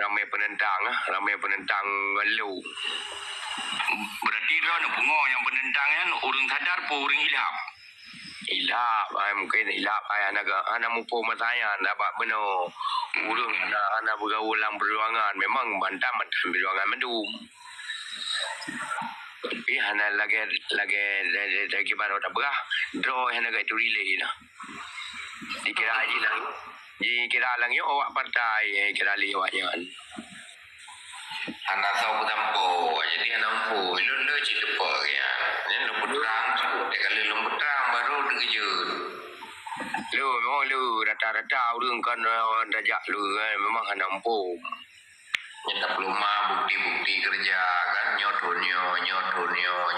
Ramai penentang lu. Berarti lo anak pungo yang penentangnya urang sadar po urang hilap. Ilap, mungkin ilap anak mupo matanya dapat beno. Urung anak bergaul dalam perjuangan memang bantah perjuangan mendum. Tapi anak lagi baru tak berah. Draw anak itu relay lah. Dikira aja lah. Dikira lang yo awak partai kira liwatnya. Anak tahu tampo, jadi anak mampu. Ilun dah cik depa ya. Ini lembut terang, kalau lembut terang baru terkejut. Memang rata-rata urang kan dajak memang anak mampu. Nyata peluma bukti-bukti kerja kan nyotonyo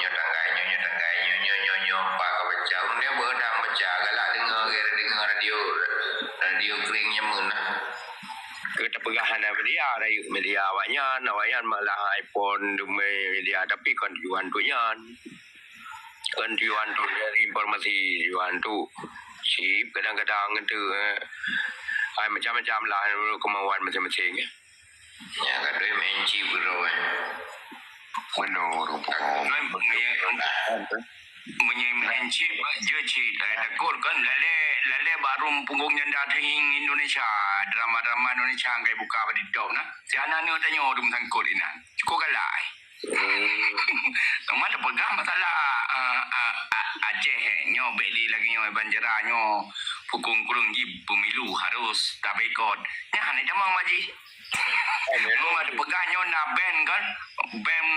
tangganya pak ke baca. Dia berdam baca galak dengar radio keringnya mana. Kita pegahan media awayan malah iPhone media tapi konjuan tu dari informasi juan tu sip kadang-kadang itu macam-macam lah kemauan masing-masing Ya kadang main chip bro. menurut Main chip je cik takut kan lale baru punggungnya datang Indonesia drama-drama Indonesia kai buka pada dok nah siana ni tanya dum sangkut ina cukup galai mana pegang masalah Aceh nyo beli lagi nyo banjara nyo pukung kurung ji pemilu harus tak ikut nya ni jamang maji belum ada pegangnya nak ban kan ban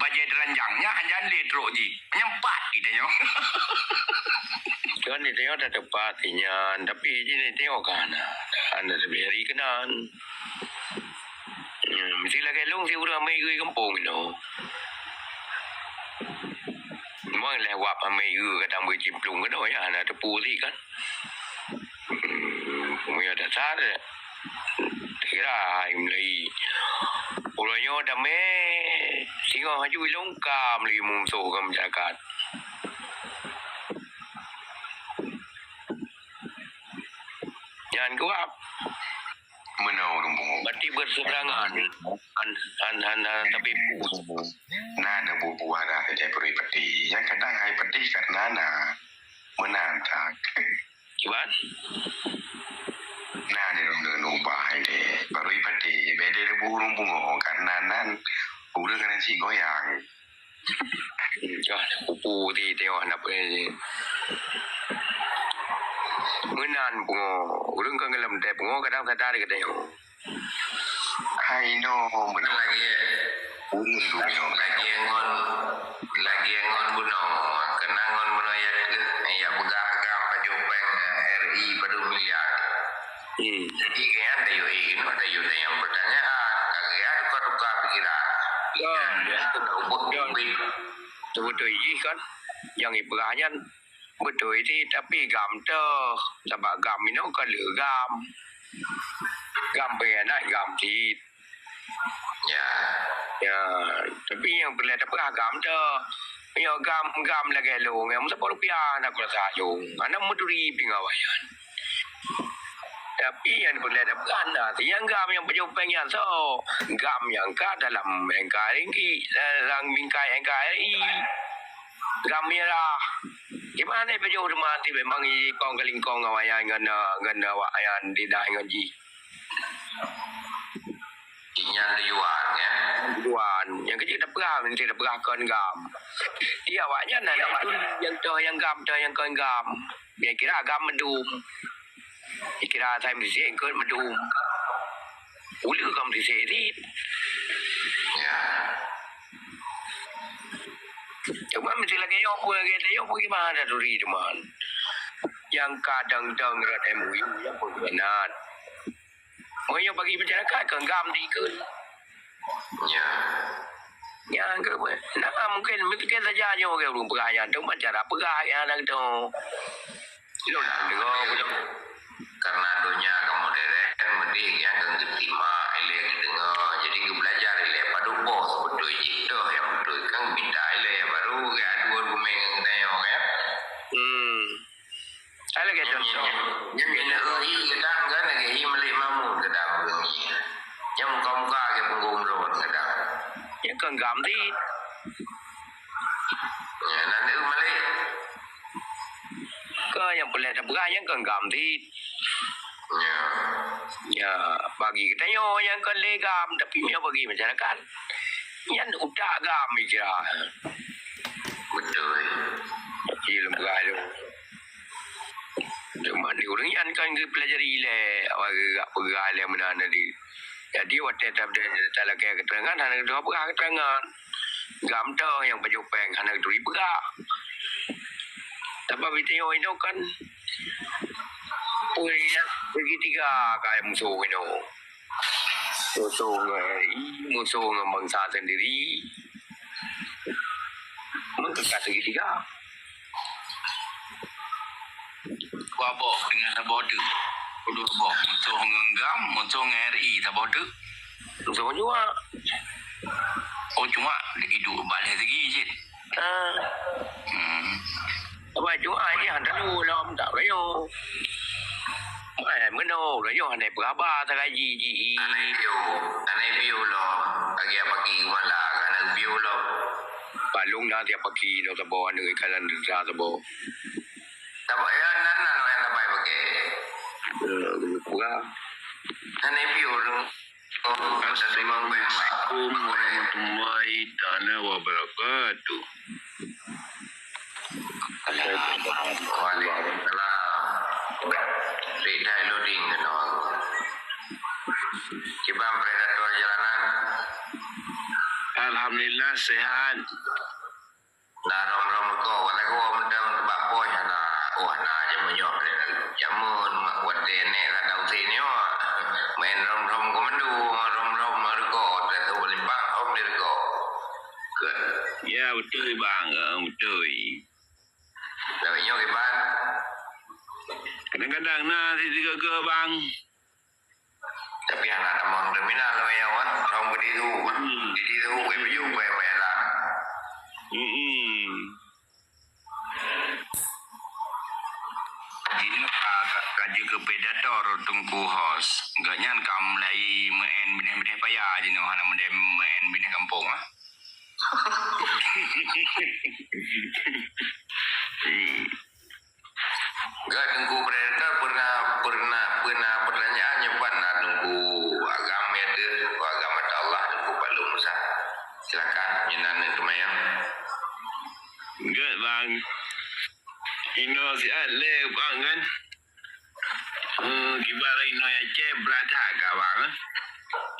budget ranjangnya hanya letro ji nyempat kita nyo kan dia tengok tak tepat tapi ini tengok kan anda seberi kenan mesti lagi long si urang mai gui kampung no memang lewat mai gui kadang bercimplung ke no ya anak tepu si kan punya dasar kira imlai orangnya dame singa haju longkam li mumso kam jagat jangan kuap Menurut berarti berseberangan tapi Nana bubu ada kerja peripati. Yang kadang hai peti karena Nana menantang. cuman Nana dong ubah ini peripati. Beda de burung bungo karena nan udah kena si goyang. pupu di tengok nak ni menan bungo urang kan dalam teh bungo kadang sadar ke tengok Hai no menurut Lagi urung dulu. lagi ngon buno kenangon buno ya begagam pajopeng RI pada miliar. Jadi kan ada yo yang pertanyaan kagian duka pikiran. Itu ubuk betul ini kan yang ibrahnya betul ini tapi gam tu sebab gam ini kan gam benar gam tit Ya, tapi yang boleh dapat gam tu yang gam lagi long yang mesti rupiah nak kena sayung anak muduri pingawayan tapi yang boleh dapat yang gam yang penjupeng yang so gam yang ka dalam engkaringki dalam bingkai engkai gam merah gimana penjuh rumah ti memang i kong kalingkong awayan ngana awayan di dah ngaji inyan liuan ya. duan yang kecil dah perah nanti dah perah kon gam dia awaknya nak itu yang gam dah yang kon gam dia kira gam mendum dia kira saya mesti ikut mendum ulu gam di sini Ya. cuma mesti lagi yang gimana duri teman yang kadang-kadang rada muyu yang berkenan mau yang bagi masyarakat kan gam dikut Ya. yang ke nah mungkin saja nyo ke belum perayaan tu cara perayaan nak tu lo nak dengar Karena dunia kamu derek kan mesti yang kan ketima ile dengar jadi ke belajar ile padu bos betul itu yang betul kan bida ile baru ke dua rumeng tengok ya. Ada ke contoh Yang bina kadang kan lagi malik mamu kadang bunyi. Yang muka-muka ke punggung road kadang. yang kan gam di Ya nanti malik ada beranya genggam ti. Ya. Ya, bagi kita yo yang kan legam tapi dia bagi masyarakat. Yang udah gam kira. Betul. Di lembaga tu. Cuma di orang yang kan pelajari le agak pegal yang mana tadi. Jadi waktu tak lagi keterangan hanya dua pegang keterangan. Gam tu yang pejupeng hanya dua pegang. Tapi video itu kan pergi tiga kali musuh itu. Musuh bangsa sendiri. Mengkekat segitiga. Wabok dengan sabodu. Udah bok musuh ngenggam, musuh ngeri sabodu. Musuh juga. Oh cuma hidup balik lagi je. Apa juga ini hantar lu lah, tak kayu. Mana kayu hantar berapa tak gaji. Anai bio lo. Agi apa ki wala kana bio lo. Balung dah tiap pagi dah tahu anu ikalan dah tahu. Tabo ya nan no yang tabai pakai. Kurang. Anai bio lo. Assalamualaikum warahmatullahi taala wabarakatuh. Waalaikumsalam. Tidak loading no. Kibam predator jalanan. Alhamdulillah sehat. Nah rom ko wala ko mendang tebak poy na. Oh na je menyok jamun wate ne la dau sini yo. Main rom ko mendu rom ko tu limbang om dir ko. Ya betul bang, betul. Lawan yo ke bang. Kadang-kadang nasi tiga ke bang. Tapi anak amang terminal lo ya wan rom di tu ke baju ke lah. Ini agak kaji ke predator tungku hos. Gaknya kam lai main bidang-bidang payah je no hana main bidang kampung ah. Gak tunggu predator pernah pertanyaan nyepan nak tunggu agama itu agama Allah tunggu balung Musa. Silakan nyenan itu mayang. Enggak bang. Ino si ale bang kan. Kibar ino ya cebrat harga bang.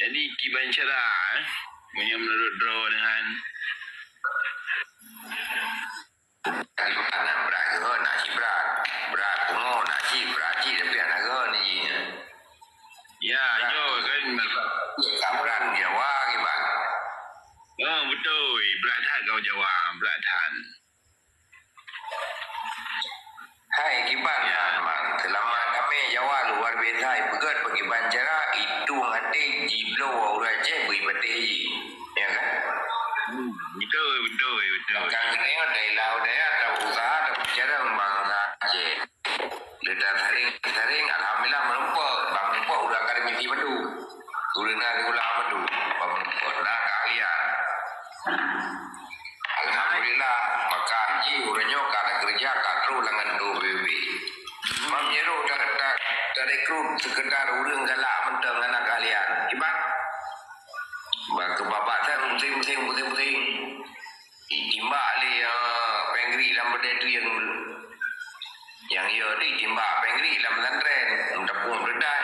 Jadi kiban cerah. Punya menurut draw dengan Kalau anak berat ke nak si berat pungo nak si tapi anak ke ni. ya yo kan Kamran Jawa ke bang. oh betul berat hat kau jawab berat hat. Hai kiban bang. Selama kami Jawa luar biasa pegat pergi bancara itu hati jiblo orang je beri peti. Ya kan? Betul. Kang ini dari laut dia ada usaha ada bicara bangsa je. Lepas sering alhamdulillah menumpuk udah kali miti madu. Udah nak ulah madu. Menumpuk dah kalian. Alhamdulillah maka ji urangnya kada kerja katru lengan do bebi. Mamnyeru dak rekrut sekedar urang galak menteng anak kalian. Ibat. Bang bapak saya pusing. Timbak le pengri dalam benda tu yang ia ni timbak pengri dalam pesantren tepung berdai.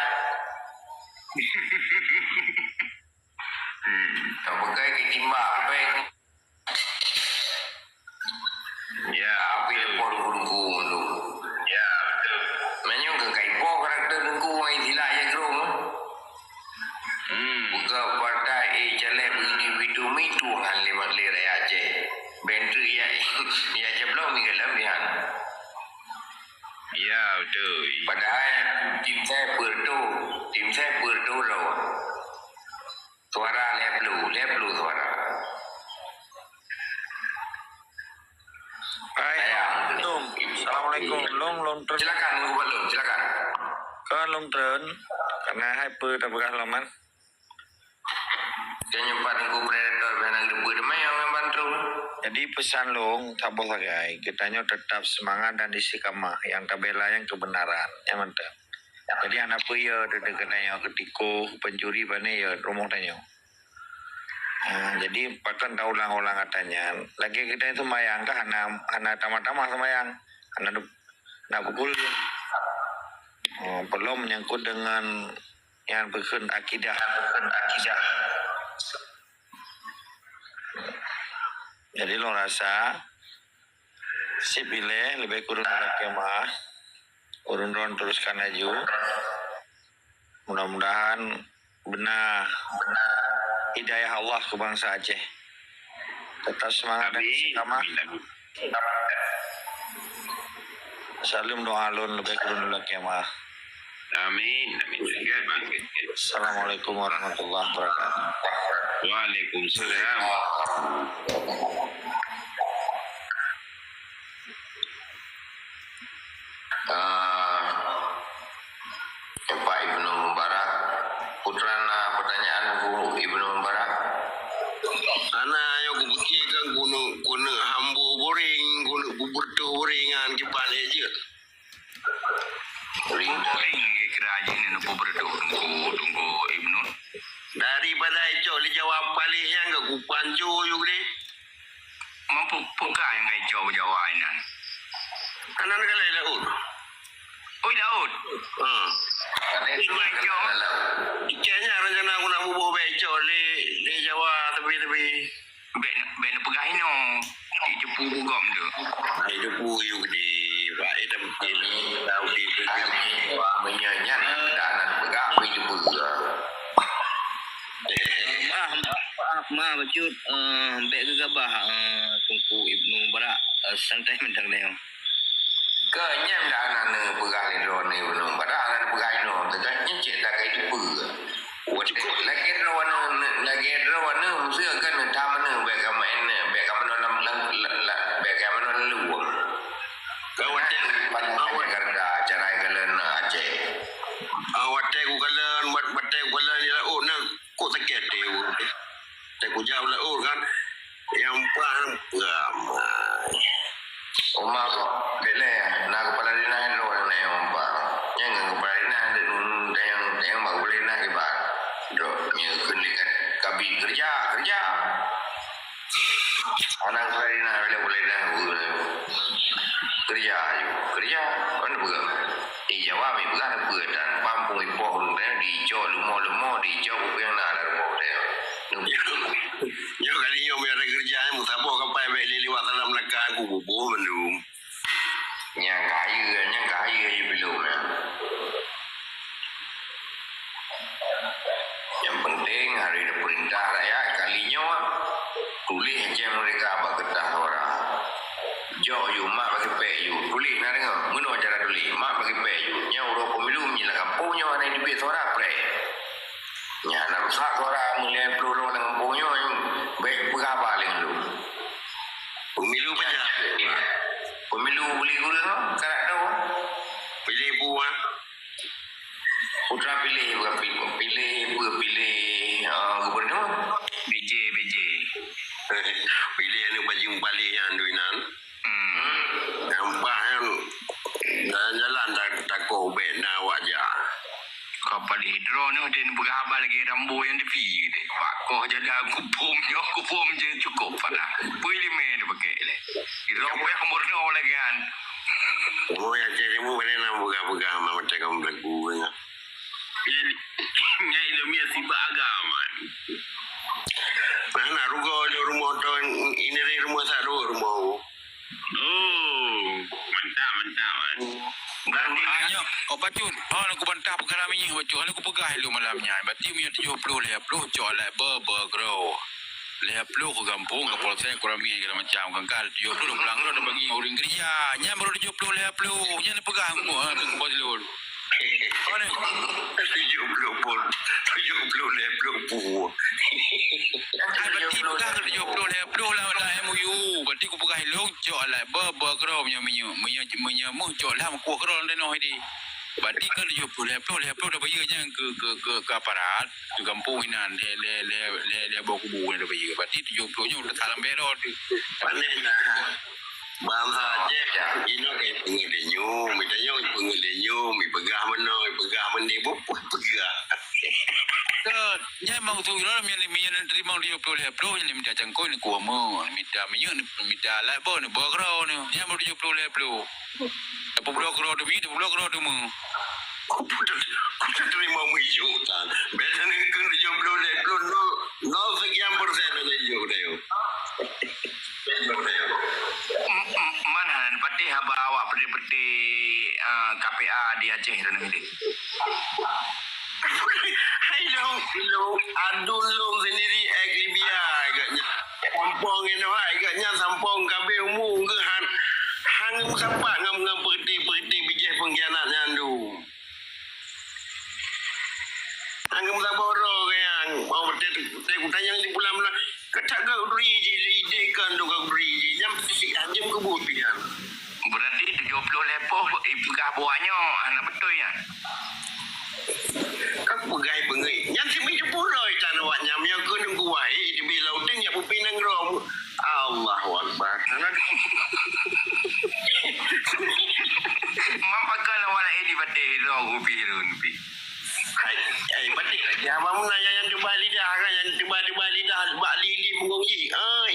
Tak pakai ke timbak peng. Ya Apa yang pun guru tu. ya betul. Menyong ke kaipo karakter dengku mai sila ya krom. Buka partai cale begini video mitu ngan lewat lere aje. Bentu ya je belum dalam dia. Ya betul. Padahal tim saya berdu loh. Suara leplu suara. Assalamualaikum long terus Silakan belum silakan. kan long terus karena hyper tak beralaman. Saya nyempat aku predator benar debu demai yang bantu. Jadi Jadi pesan long tabah sagai, kitanya tetap semangat dan istiqamah yang tabela yang kebenaran, ya mantap. Jadi anak puya dekat-dekatnya ketiko pencuri bane ya rumah tanya. Jadi pakan tahu ulang-ulang katanya. Lagi kita itu mayang kah anak tamat-tamat semayang, anak pukul dia. Belum menyangkut dengan yang berkaitan akidah. Jadi lo rasa si pilih lebih kurun ada kemah, kurun ron teruskan aja. Mudah-mudahan benar hidayah Allah ke bangsa Aceh. Tetap semangat dan istiqamah. Salim doa alun lebih kurun ada kemah. Amin. Assalamualaikum warahmatullahi wabarakatuh. Waalaikumsalam. Pak Ibnu Mubarak, putrana pertanyaan Bu Ibnu Mubarak. Ana yo kubukikan kuno hambo boring, kuno bubur tu boringan ke balik je. Boring kerajaan ni bubur tu tunggu Ibnu. Daripada itu li jawab balik yang ke kupancu yuk li. Mampu pekai yang kai jawab inan. Anan kala laut. Oh laut. Ikanya rencana aku nak bubuh beco le Jawa tapi ben pegai no. Di jepu gom tu. Ai jepu yuk di Pak Edam ini tahu di menyanyian dan pegak pi jepu. Maaf bacut bek gegabah tungku Ibnu Mubarak santai mentang dia. Kenyang dah anak pegang drone ni belum. Padahal anak pegang no, tekan encik dah kai tu pu. Cukup lagi drone mesti akan tamana bek kamana lu. Kau awak garda cara kalian Aceh. Awak ku kalian buat kalian oh nak kok sakit dia. Tak ku jawab lah kan. Yang paham Umar kok bele nak kepala dina lo na yang ba yang kepala dina yang ba boleh nak ba do nya kunlikan kabi kerja anak kepala dina boleh dah kerja kan bukan jawab mi bukan apa dan pampung ipo dan di jo lumo di jo yang nak ada rumah dia yo kali yo biar kerja mu tabo kapai bek liwat dalam lekah aku bubuh mendum yang kaya je belum ya. Yang penting hari ini perintah rakyat kalinya tulis je mereka abang ketah orang jo yu mak bagi pek yu tulis nak dengar mana cara tulis mak bagi pek yu nya urut pemilu menyilang kampungnya ana di bit suara pre nya nak rusak suara mulai peluru dengan kampungnya baik berapa lagi lu pemilu banyak pemilu boleh gula karak tahu pilih buah putra pilih gubernur BJ pilih anu baju balik yang duinan nampak kan jalan tak kau bena wajah kapal hidro ni dia bukan habal lagi rambu yang devi dia pak kau jadi aku pom je cukup pada boleh main pakai le hidro yang murno lagi kan oh ya jadi mu benar buka macam kamu lagu nya ilmiah sibak agama mana rugo rumah tu ini rumah satu rumah mantap Hanya bacut aku bantah perkara minyak bacut aku pegah lu malamnya berarti minyak 70 jual lah grow lihat peluk ke kampung ke polsek kurang minyak kira macam kangkal 70 pulang lu dah bagi orang kerja nya baru 70 lihat peluk nya nak pegang aku bos lu 70 pun 70 leblok buah. Berarti pegang 70 leblok lah MOU. Berarti aku pegang long cok lah berkerau punya minyak muh cok lah kuah kerau dan noh ini. Berarti kan dia leplo dah bayar jangan ke aparat ke kampung inan le bawa kubur dah bayar. Berarti 70 nya udah salam bero tu. Panennya bangsa je ino kayak pengedenyo mitanya pengedenyo mi pegah mana pegah meni pegah Nya mau tu lah yang terima dia leplo yang minta cangkoi ni kuama minta minta lah bo ni bogro ni nya mau dia leplo. Apa blok ro tu mi blok ro tu mu. Kuda terima mijutan. Beda ni kun dia belum no sekian persen ada jo dah. Mana pati haba awak peti KPA di Aceh tu ni. Hello, adun lu sendiri Libya agaknya. Sampong ini agaknya sampong kabeh umum ke hang sampak ngam perti bijih pengkhianat nyandu. Hang saboro yang mau tanya di bulan kecak ke uri ide kan do ke uri nyam sisi anjem ke butian. Berarti 70 lepoh pegah buahnya anak betul ya. Các pegai bengai yang si mi puroi tan awak nyam yang ke nunggu wae di bilau ting ya pupinang rom. Allahu akbar. Mampakan wala ini bate ro gupirun pi. Batik ya abang nanya yang coba lidah kan yang coba lidah bak lili mengongi.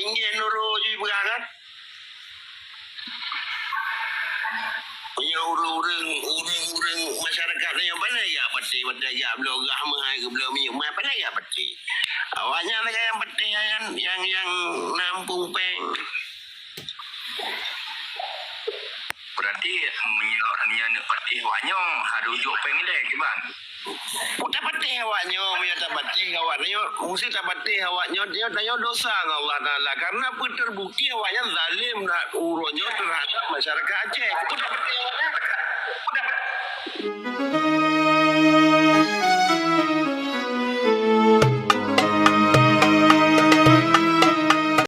Ingin noro je berangan. Punya urang masyarakat yang mana ya peti ya belum ramai ke belum minyak mana ya peti. Awaknya lagi yang peti yang nampung peng. Berarti menyornya pati wanyo harus jo peng deh gimana? Udah peti awaknya, punya tak peti awaknya, mesti tak peti awaknya dia tanya dosa dengan Allah Taala karena pun terbukti awaknya zalim nak uronyo terhadap masyarakat Aceh. Udah peti awaknya.